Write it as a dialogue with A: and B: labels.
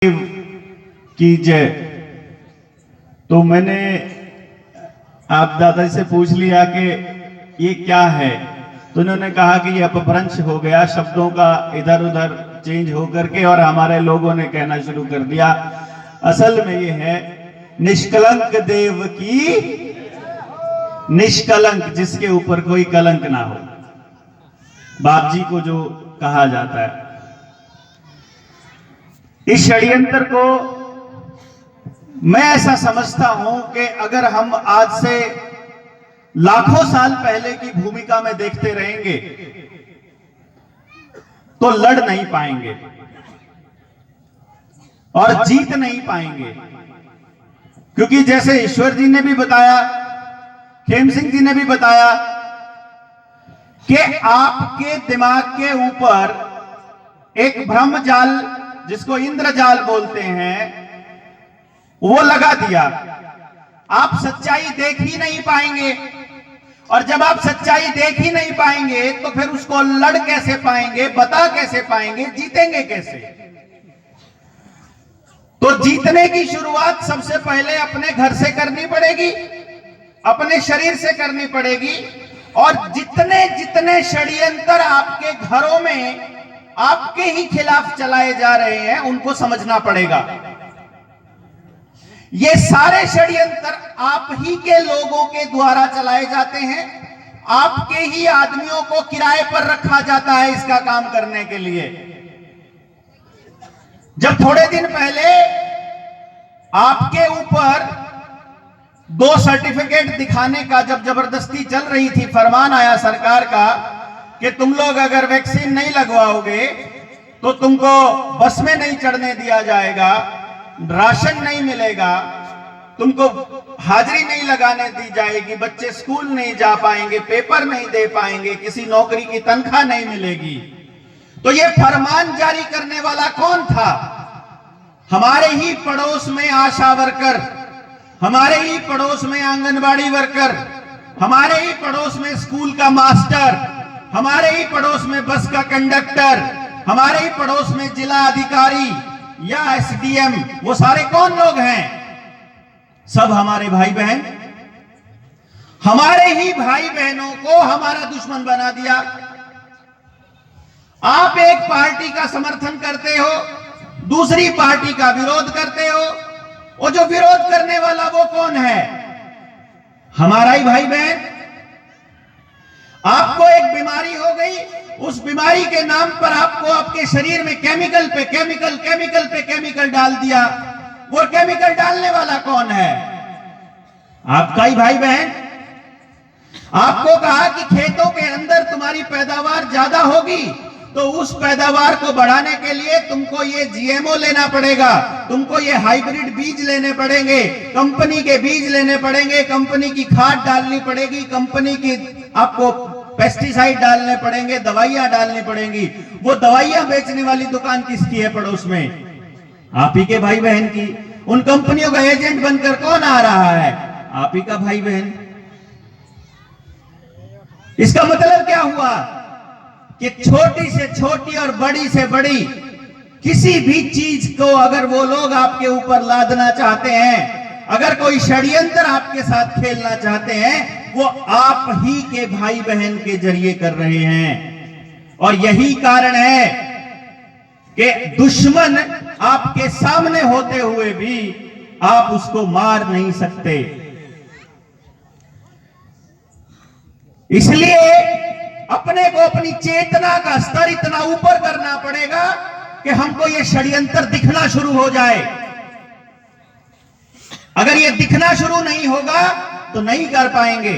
A: की जय। तो मैंने आप दादाजी से पूछ लिया कि ये क्या है, तो उन्होंने कहा कि ये अपभ्रंश हो गया, शब्दों का इधर उधर चेंज होकर के, और हमारे लोगों ने कहना शुरू कर दिया। असल में ये है निष्कलंक देव की, निष्कलंक जिसके ऊपर कोई कलंक ना हो, बाप जी को जो कहा जाता है। इस षड्यंत्र को मैं ऐसा समझता हूं कि अगर हम आज से लाखों साल पहले की भूमिका में देखते रहेंगे तो लड़ नहीं पाएंगे और जीत नहीं पाएंगे, क्योंकि जैसे ईश्वर जी ने भी बताया, खेम सिंह जी ने भी बताया कि आपके दिमाग के ऊपर एक भ्रम जाल, जिसको इंद्रजाल बोलते हैं, वो लगा दिया। आप सच्चाई देख ही नहीं पाएंगे, और जब आप सच्चाई देख ही नहीं पाएंगे तो फिर उसको लड़ कैसे पाएंगे, बता कैसे पाएंगे, जीतेंगे कैसे? तो जीतने की शुरुआत सबसे पहले अपने घर से करनी पड़ेगी, अपने शरीर से करनी पड़ेगी। और जितने जितने षड्यंत्र आपके घरों में आपके ही खिलाफ चलाए जा रहे हैं उनको समझना पड़ेगा। ये सारे षड्यंत्र आप ही के लोगों के द्वारा चलाए जाते हैं, आपके ही आदमियों को किराए पर रखा जाता है इसका काम करने के लिए। जब थोड़े दिन पहले आपके ऊपर 2 सर्टिफिकेट दिखाने का जब जबरदस्ती चल रही थी, फरमान आया सरकार का कि तुम लोग अगर वैक्सीन नहीं लगवाओगे तो तुमको बस में नहीं चढ़ने दिया जाएगा, राशन नहीं मिलेगा, तुमको हाजिरी नहीं लगाने दी जाएगी, बच्चे स्कूल नहीं जा पाएंगे, पेपर नहीं दे पाएंगे, किसी नौकरी की तनख्वाह नहीं मिलेगी। तो ये फरमान जारी करने वाला कौन था? हमारे ही पड़ोस में आशा वर्कर, हमारे ही पड़ोस में आंगनबाड़ी वर्कर, हमारे ही पड़ोस में स्कूल का मास्टर, हमारे ही पड़ोस में बस का कंडक्टर, हमारे ही पड़ोस में जिला अधिकारी या एसडीएम, वो सारे कौन लोग हैं? सब हमारे भाई बहन। हमारे ही भाई बहनों को हमारा दुश्मन बना दिया। आप एक पार्टी का समर्थन करते हो, दूसरी पार्टी का विरोध करते हो, और जो विरोध करने वाला वो कौन है? हमारा ही भाई बहन। आपको एक बीमारी हो गई, उस बीमारी के नाम पर आपको आपके शरीर में केमिकल पे केमिकल, केमिकल पे केमिकल डाल दिया। वो केमिकल डालने वाला कौन है? आपका ही भाई बहन। आपको कहा कि खेतों के अंदर तुम्हारी पैदावार ज्यादा होगी, तो उस पैदावार को बढ़ाने के लिए तुमको ये जीएमओ लेना पड़ेगा, तुमको ये हाइब्रिड बीज लेने पड़ेंगे, कंपनी के बीज लेने पड़ेंगे, कंपनी की खाद डालनी पड़ेगी, कंपनी की आपको पेस्टिसाइड डालने पड़ेंगे, दवाइयां डालनी पड़ेंगी। वो दवाइयां बेचने वाली दुकान किसकी है पड़ोस में? आप ही के भाई बहन की। उन कंपनियों का एजेंट बनकर कौन आ रहा है? आप ही का भाई बहन। इसका मतलब क्या हुआ कि छोटी से छोटी और बड़ी से बड़ी किसी भी चीज को अगर वो लोग आपके ऊपर लादना चाहते हैं, अगर कोई षड्यंत्र आपके साथ खेलना चाहते हैं, वो आप ही के भाई बहन के जरिए कर रहे हैं। और यही कारण है कि दुश्मन आपके सामने होते हुए भी आप उसको मार नहीं सकते। इसलिए अपने को अपनी चेतना का स्तर इतना ऊपर करना पड़ेगा कि हमको ये षड्यंत्र दिखना शुरू हो जाए। अगर ये दिखना शुरू नहीं होगा तो नहीं कर पाएंगे।